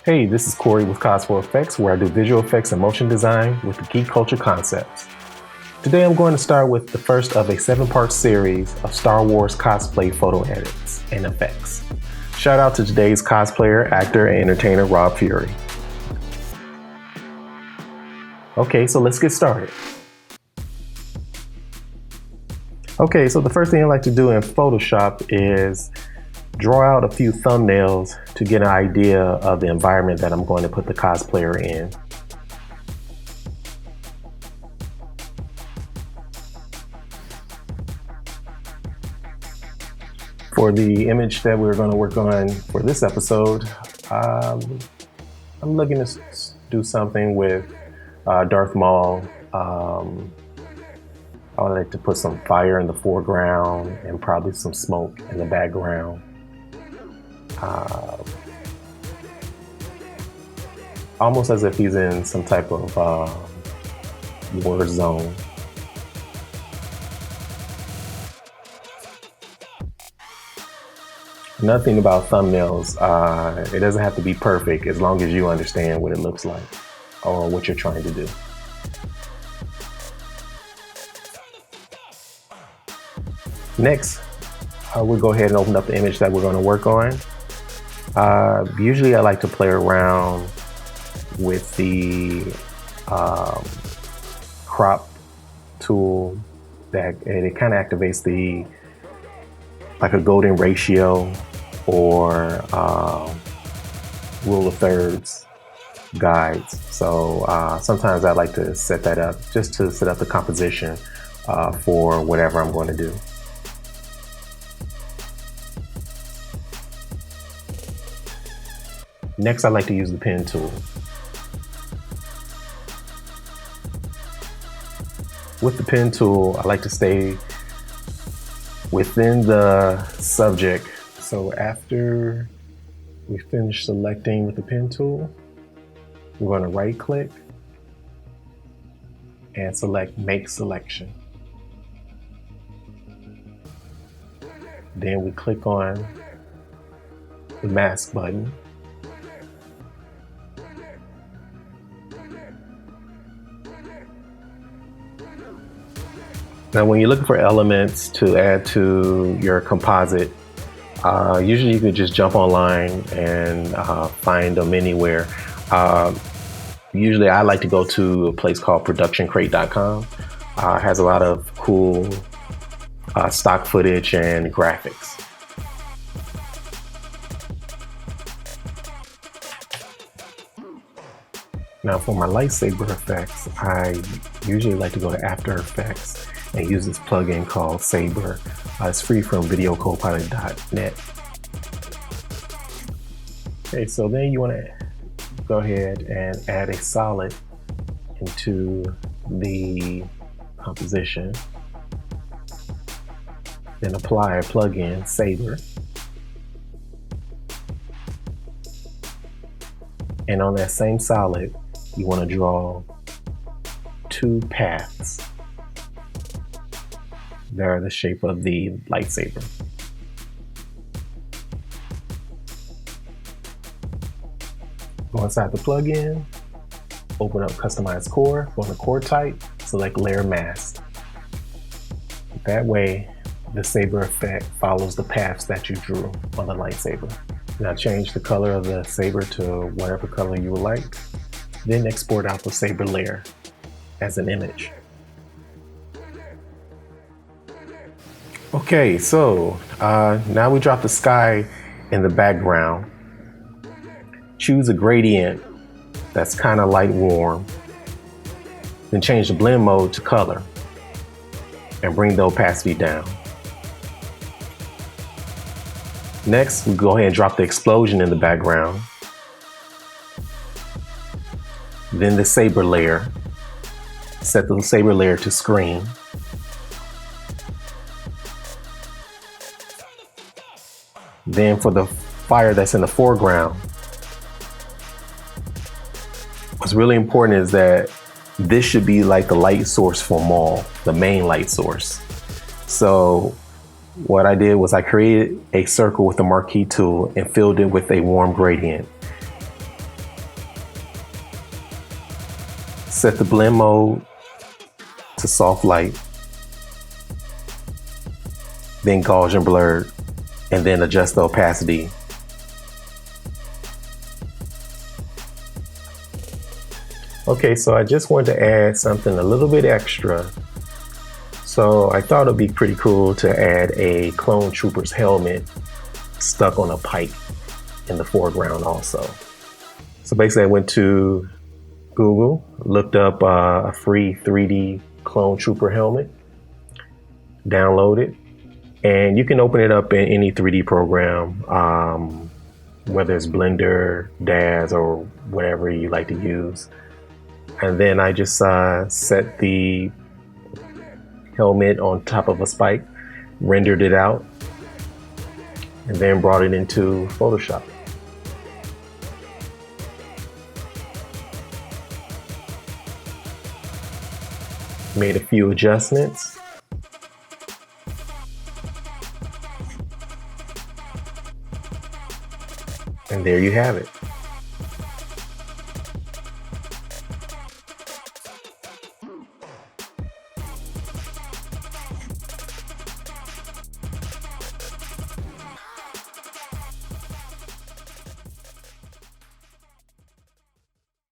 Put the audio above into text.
Hey, this is Corey with Cosplay Effects, where I do visual effects and motion design with the geek culture concepts. Today I'm going to start with the first of a 7-part series of Star Wars cosplay photo edits and effects. Shout out to today's cosplayer, actor, and entertainer, Rob Fury. Okay, so let's get started. Okay, so the first thing I like to do in Photoshop is draw out a few thumbnails to get an idea of the environment that I'm going to put the cosplayer in. For the image that we're going to work on for this episode, I'm looking to do something with Darth Maul. I would like to put some fire in the foreground and probably some smoke in the background. Almost as if he's in some type of war zone. Another thing about thumbnails, it doesn't have to be perfect as long as you understand what it looks like or what you're trying to do. Next, we'll go ahead and open up the image that we're going to work on. Usually I like to play around with the crop tool it kind of activates the like a golden ratio or rule of thirds guides. So sometimes I like to set that up just to set up the composition for whatever I'm going to do. Next, I like to use the pen tool. With the pen tool, I like to stay within the subject. So after we finish selecting with the pen tool, we're going to right click and select Make Selection. Then we click on the mask button. Now, when you're looking for elements to add to your composite, usually you can just jump online and find them anywhere. Usually I like to go to a place called productioncrate.com. It has a lot of cool stock footage and graphics. Now for my lightsaber effects, I usually like to go to After Effects and use this plugin called Saber. It's free from videocopilot.net. Okay, so then you want to go ahead and add a solid into the composition. Then apply a plugin, Saber. And on that same solid, you want to draw 2 paths. They're the shape of the lightsaber. Go inside the plugin, open up Customize Core, go to Core Type, select Layer Mask. That way, the saber effect follows the paths that you drew on the lightsaber. Now change the color of the saber to whatever color you would like, then export out the saber layer as an image. Okay, so now we drop the sky in the background. Choose a gradient that's kind of light warm. Then change the blend mode to color and bring the opacity down. Next, we go ahead and drop the explosion in the background. Then the saber layer. Set the saber layer to screen. Then for the fire that's in the foreground, what's really important is that this should be like the light source for Maul, the main light source. So what I did was I created a circle with the marquee tool and filled it with a warm gradient. Set the blend mode to soft light, then Gaussian blurred, and then adjust the opacity. Okay, so I just wanted to add something a little bit extra. So I thought it'd be pretty cool to add a clone trooper's helmet stuck on a pike in the foreground also. So basically I went to Google, looked up a free 3D clone trooper helmet, download it, and you can open it up in any 3D program, whether it's Blender, Daz, or whatever you like to use. And then I just set the helmet on top of a spike, rendered it out, and then brought it into Photoshop. Made a few adjustments. And there you have it.